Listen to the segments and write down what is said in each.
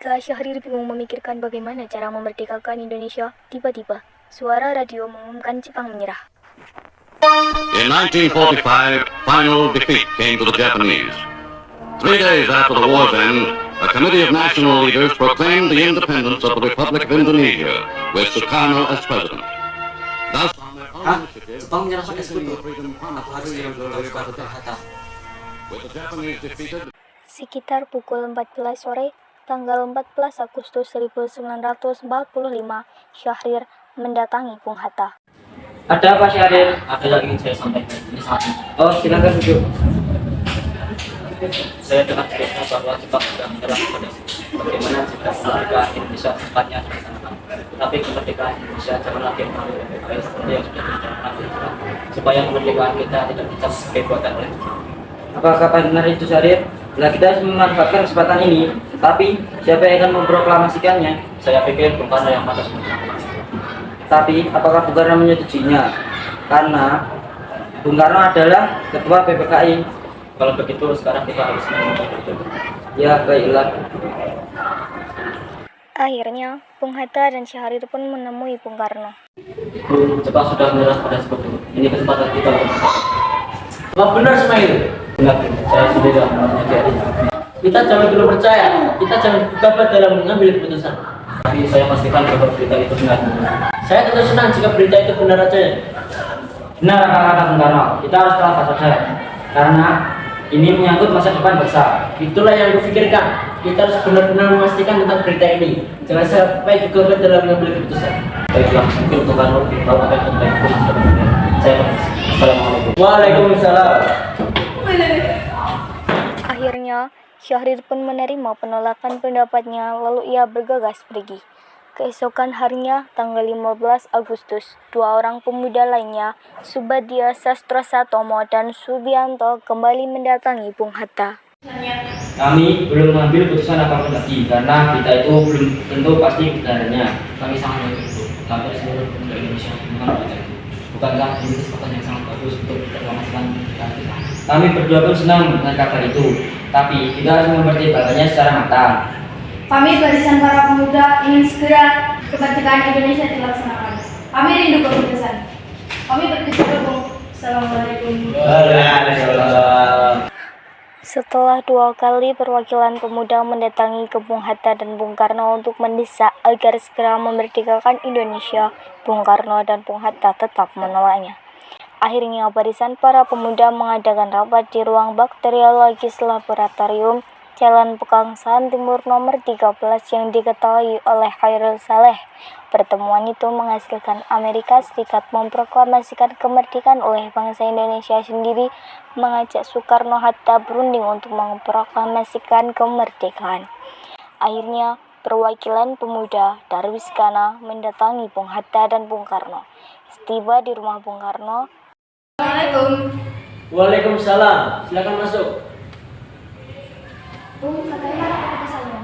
Ketika Syahrir bingung memikirkan bagaimana cara memerdekakan Indonesia, tiba-tiba suara radio mengumumkan Jepang menyerah. In 1945, final defeat came to the Japanese. 3 days after the war's end, a committee of national leaders proclaimed the independence of the Republic of Indonesia, with Sukarno as president. Thus, on their own initiative, Jepang menyerah pada the Sekutu. freedom Aku harus promised direbut to Soekarno Hatta. with the Japanese defeated. Sekitar pukul 14 sore, tanggal 14 Agustus 1945, Syahrir mendatangi Bung Hatta. Ada apa Syahrir? Ada yang ingin saya sampaikan. Ini saatnya. Oh, silakan duduk. Saya dengar cerita bahwa Jepang sudah menyerah pada bagaimana jika kemerdekaan Indonesia secepatnya dilaksanakan. Tetapi kemerdekaan Indonesia jangan lagi mengambil seperti yang sudah direncanakan Jepang, supaya kemerdekaan kita tidak dicap sebagai buatan oleh Jepang. Apakah benar itu Syahrir? Bila kita harus memanfaatkan kesempatan ini, tapi siapa yang akan memproklamasikannya? Saya pikir Bung Karno yang pantas. Tapi apakah Bung Karno menyetujuinya? Karena Bung Karno adalah ketua PPKI. Kalau begitu sekarang kita harus menunggu. Ya baiklah. Akhirnya, Bung Hatta dan Syahrir pun menemui Bung Karno. Jepang sudah menyerah pada Sekutu. Ini kesempatan kita untuk Apa benar semua itu? benar. Saya sudah tidak menyadari. Kita jangan dulu percaya, kita jangan gegabah dalam mengambil keputusan. Tapi saya pastikan bahwa berita itu benar. Saya tentu senang jika berita itu benar aja. Benar kata Bung Karno. Kita harus telah waspada karena ini menyangkut masa depan bangsa. Itulah yang kupikirkan. Kita harus benar-benar memastikan tentang berita ini. Jangan sampai gegabah dalam mengambil keputusan. Baiklah, mungkin Bung Karno tahu apa yang terbaik untuk masa depan. Saya Assalamualaikum. Waalaikumsalam. Akhirnya, Syahrir pun menerima penolakan pendapatnya, lalu ia bergegas pergi. Keesokan harinya, tanggal 15 Agustus, dua orang pemuda lainnya, Subadia Sastrosatomo dan Subianto, kembali mendatangi Bung Hatta. Kami belum mengambil keputusan apapun lagi karena kita itu belum tentu pasti kebenarannya. Kami sangat menunggu sampai seluruh pemuda Indonesia mengenal itu. Bukankah ini kesempatan yang sangat bagus untuk memproklamasikan kemerdekaan kita? Kami berdua pun senang dengan kabar itu, tapi kita harus mempertimbangkannya secara matang. Kami barisan para pemuda ingin segera kemerdekaan Indonesia dilaksanakan. Kami rindu kebebasan. Kami bergabung. Assalamualaikum. Waalaikumsalam. Setelah dua kali perwakilan pemuda mendatangi ke Bung Hatta dan Bung Karno untuk mendesak agar segera memerdekakan Indonesia, Bung Karno dan Bung Hatta tetap menolaknya. Akhirnya barisan para pemuda mengadakan rapat di ruang bakteriologis laboratorium Jalan Pegangsaan Timur nomor 13 yang diketahui oleh Khairul Saleh. Pertemuan itu menghasilkan Amerika Serikat memproklamasikan kemerdekaan oleh bangsa Indonesia sendiri, mengajak Soekarno-Hatta berunding untuk memproklamasikan kemerdekaan. Akhirnya, perwakilan pemuda Darwis Kana mendatangi Bung Hatta dan Bung Karno. Setiba di rumah Bung Karno, Assalamualaikum. Waalaikumsalam. Silakan masuk. Bung, bagaimana keputusannya?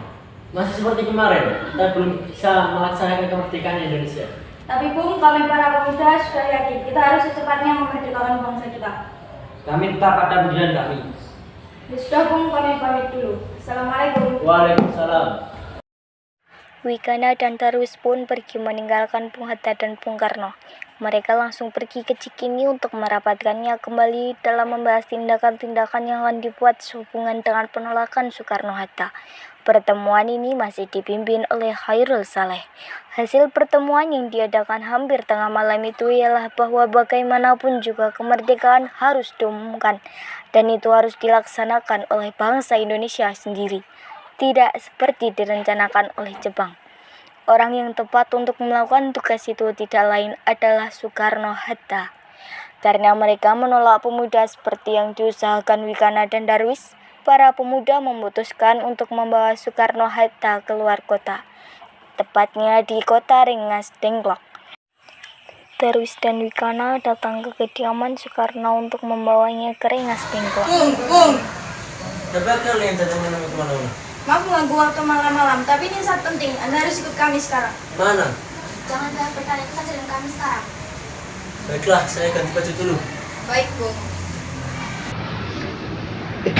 Masih seperti kemarin, kita belum bisa melaksanakan kemerdekaan Indonesia. Tapi Bung, kami para pemuda sudah yakin kita harus secepatnya memerdekakan bangsa kita. Kami tetap pada pendirian kami. Ya sudah Bung, kami pamit dulu. Assalamualaikum. Waalaikumsalam. Wikana dan Darwis pun pergi meninggalkan Bung Hatta dan Bung Karno. Mereka langsung pergi ke Cikini untuk merapatkannya kembali dalam membahas tindakan-tindakan yang akan dibuat sehubungan dengan penolakan Soekarno-Hatta. Pertemuan ini masih dipimpin oleh Khairul Saleh. Hasil pertemuan yang diadakan hampir tengah malam itu ialah bahwa bagaimanapun juga kemerdekaan harus diumumkan, dan itu harus dilaksanakan oleh bangsa Indonesia sendiri, tidak seperti direncanakan oleh Jepang. Orang yang tepat untuk melakukan tugas itu tidak lain adalah Soekarno-Hatta. Karena mereka menolak pemuda seperti yang diusahakan Wikana dan Darwis, para pemuda memutuskan untuk membawa Soekarno-Hatta keluar kota, tepatnya di kota Rengas Dengklok. Darwis dan Wikana datang ke kediaman Soekarno untuk membawanya ke Rengas Dengklok. Bung. Dapat kalian datang menemui kemana-mana? Maaf mengganggu waktu malam-malam, tapi ini sangat penting. Anda harus ikut kami sekarang. Mana? Jangan bertanya saja dengan kami sekarang. Baiklah, saya ganti baju dulu. Baik, Bung.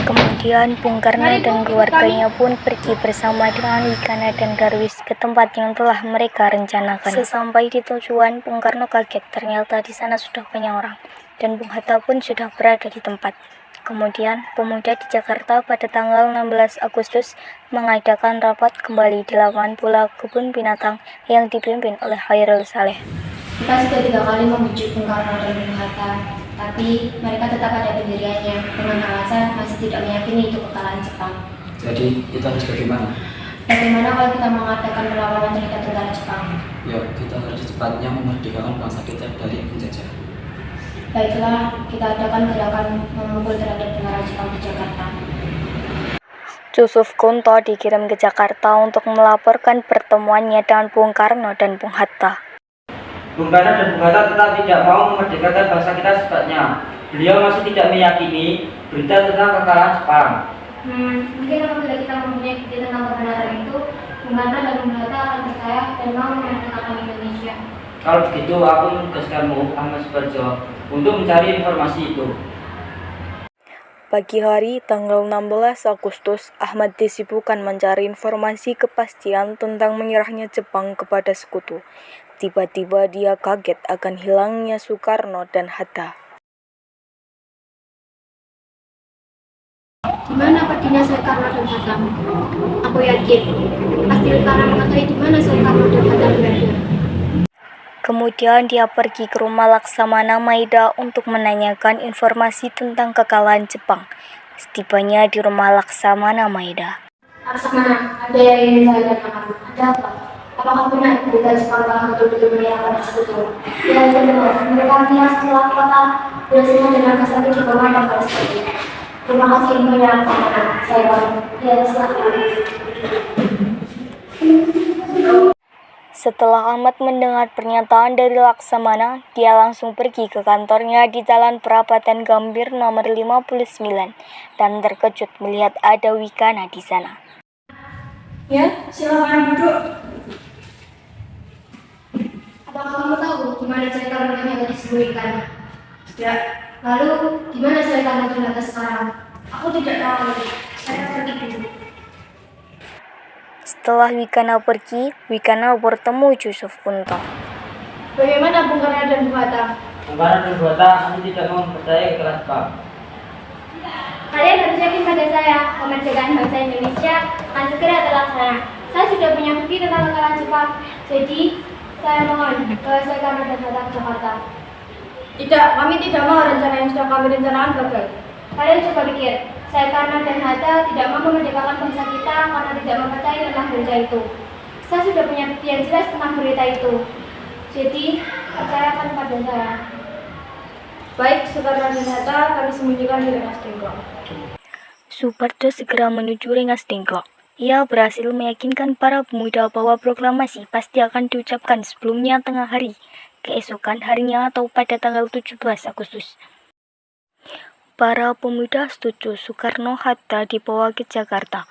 Kemudian Bung Karno dan keluarganya pun pergi bersama dengan Wikana dan Darwis ke tempat yang telah mereka rencanakan. Sesampai di tujuan, Bung Karno kaget, ternyata di sana sudah banyak orang, dan Bung Hatta pun sudah berada di tempat. Kemudian, pemuda di Jakarta pada tanggal 16 Agustus mengadakan rapat kembali di lapangan bola kebun binatang yang dipimpin oleh Khairul Saleh. Kita sudah 3 kali membujuk Bung Karno dan Bung Hatta, tapi mereka tetap ada pendiriannya dengan alasan masih tidak meyakini itu kekalahan Jepang. Jadi kita harus bagaimana? Bagaimana kalau kita mengadakan perlawanan terhadap tentara Jepang? Ya, kita harus secepatnya memerdekakan bangsa kita dari penjajah. Baiklah, kita adakan gerakan memukul terhadap tentara Jepang di Jakarta. Yusuf Kunto dikirim ke Jakarta untuk melaporkan pertemuannya dengan Bung Karno dan Bung Hatta. Bung Karno dan Bung Hatta tetap tidak mau memerdekakan bangsa kita secepatnya. Beliau masih tidak meyakini berita tentang kekalahan Jepang. Mungkin apabila kita mempunyai bukti tentang kebenaran itu, Bung Karno dan Bung Hatta akan percaya dan mau memerdekakan Indonesia. Kalau begitu, aku menugaskanmu, Ahmad Subarjo, untuk mencari informasi itu. Pagi hari tanggal 16 Agustus, Ahmad disibukkan mencari informasi kepastian tentang menyerahnya Jepang kepada sekutu. Tiba-tiba dia kaget akan hilangnya Soekarno dan Hatta. Di mana perginya Soekarno dan Hatta? Aku yakin, pasti Utara mengetahui di mana Soekarno dan Hatta berada. Kemudian dia pergi ke rumah Laksamana Maeda untuk menanyakan informasi tentang kekalahan Jepang. Setibanya di rumah Laksamana Maeda. Laksamana, ada yang ingin saya tanyakan. Ada apa? Apakah benar berita Jepang telah betul-betul menyerahkan sekutu? Ya, benar. Mereka kira setelah kota berhasil dengan kesakit di pemadam pada saat itu. Terima kasih banyak, Laksamana. Saya pamit. Ya, silakan. Setelah Ahmad mendengar pernyataan dari Laksamana, dia langsung pergi ke kantornya di Jalan Perapatan Gambir nomor 59 dan terkejut melihat ada Wikana di sana. Ya, silakan duduk. Apakah kamu tahu di mana Soekarno dan Hatta disembunyikan? Tidak. Lalu, di mana Soekarno dan Hatta sekarang? Aku tidak tahu. Saya pergi dulu. Setelah Wikana pergi, Wikana bertemu Yusuf Kunto. Bagaimana Bung Karno dan Bung Hatta? Bung Karno dan Bung Hatta masih tidak mau mempercayai kekalahan Jepang. Kalian harus yakin pada saya, kemerdekaan bangsa Indonesia akan segera terlaksana. Saya sudah punya bukti tentang kekalahan Jepang, jadi saya mohon ke Soekarno dan Hatta ke Jakarta. Tidak, kami tidak mau rencana yang sudah kami rencanakan gagal. Kalian coba pikir, Soekarno dan Hatta tidak mau memerdekakan bangsa kita karena tidak mempercayai tentang berita itu. Saya sudah punya bukti yang jelas tentang berita itu. Jadi, percayakan pada saya. Baik, Soekarno dan Hatta kami sembunyikan di Rengas Dengklok. Suparto segera menuju Rengas Dengklok. Ia berhasil meyakinkan para pemuda bahwa proklamasi pasti akan diucapkan sebelumnya tengah hari, keesokan harinya atau pada tanggal 17 Agustus. Para pemuda setuju Soekarno Hatta dibawa ke Jakarta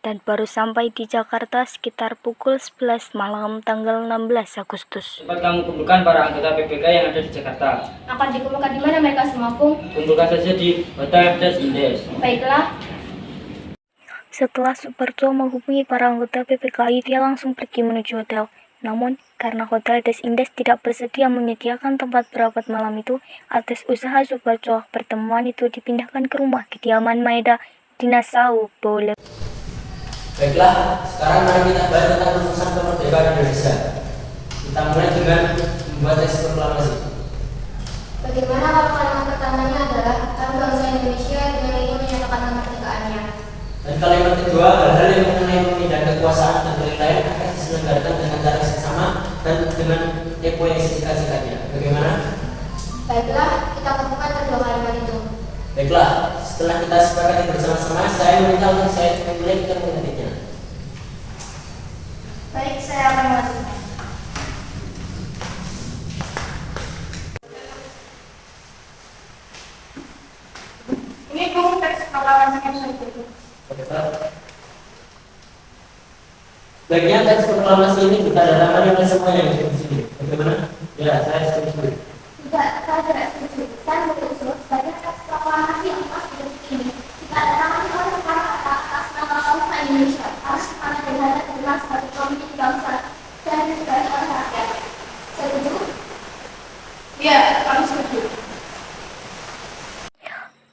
dan baru sampai di Jakarta sekitar pukul 11 malam tanggal 16 Agustus. Cepat kamu kumpulkan para anggota PPK yang ada di Jakarta. Akan dikumpulkan di mana mereka semua, Bung? Kumpulkan saja di Hotel Des Indes. Baiklah. Setelah Suparto menghubungi para anggota PPKI, dia langsung pergi menuju hotel. Namun, karena Hotel Des Indes tidak bersedia menyediakan tempat berobat malam itu, atas usaha Suparto, pertemuan itu dipindahkan ke rumah kediaman Maeda di Nassau, Poland. Baiklah, sekarang mari kita bahas tentang rumusan kemerdekaan Indonesia. Kita mulai dengan membuat teks proklamasi. Bagaimana kalau kalimat pertamanya adalah kami bangsa Indonesia dengan ini menyatakan kemerdekaannya? Dan kalimat kedua, hal-hal yang mengenai pemindahan kekuasaan dan lain-lain akan diselenggarakan dengan cara yang sama dan dengan tempo yang singkat-singkatnya. Bagaimana? Baiklah, kita temukan kedua kalimat itu. Baiklah, setelah kita sepakati bersama-sama, saya meminta untuk saya memulai kita mengetiknya. Baik, saya akan melakukan. Ini Bung, teks proklamasinya sudah itu. Baiknya teks proklamasi ini kita datangkan oleh semua yang di sini. Bagaimana? Ya, saya setuju. Tidak, saya tidak setuju. Saya berusul sebagai teks proklamasi yang pas ini. Kita datangkan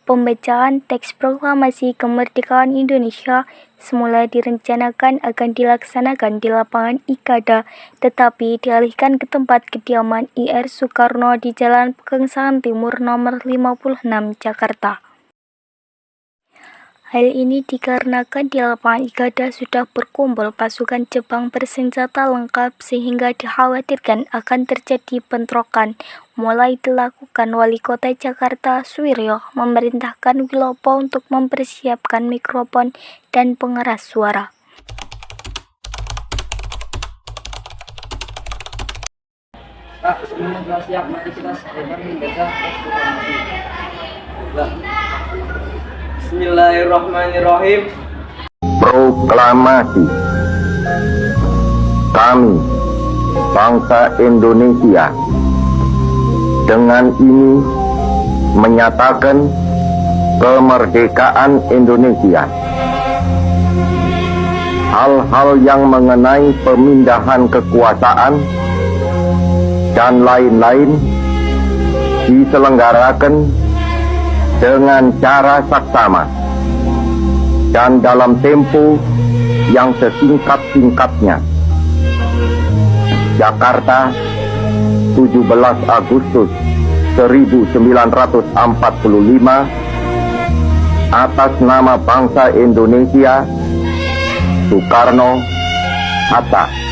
Pembacaan teks proklamasi kemerdekaan Indonesia semula direncanakan akan dilaksanakan di lapangan Ikada, tetapi dialihkan ke tempat kediaman IR Soekarno di Jalan Pegangsaan Timur nomor 56, Jakarta. Hal ini dikarenakan di lapangan Ikada sudah berkumpul pasukan Jepang bersenjata lengkap sehingga dikhawatirkan akan terjadi bentrokan. Mulai dilakukan Wali Kota Jakarta, Suwiryo, memerintahkan Wilopo untuk mempersiapkan mikrofon dan pengeras suara. Pak, semuanya sudah siap, mari kita segera membaca teks proklamasi. Bismillahirrahmanirrahim. Proklamasi. Kami, bangsa Indonesia, dengan ini menyatakan kemerdekaan Indonesia. Hal-hal yang mengenai pemindahan kekuasaan dan lain-lain diselenggarakan dengan cara saksama dan dalam tempo yang sesingkat-singkatnya. Jakarta, 17 Agustus 1945, atas nama bangsa Indonesia, Soekarno, Hatta.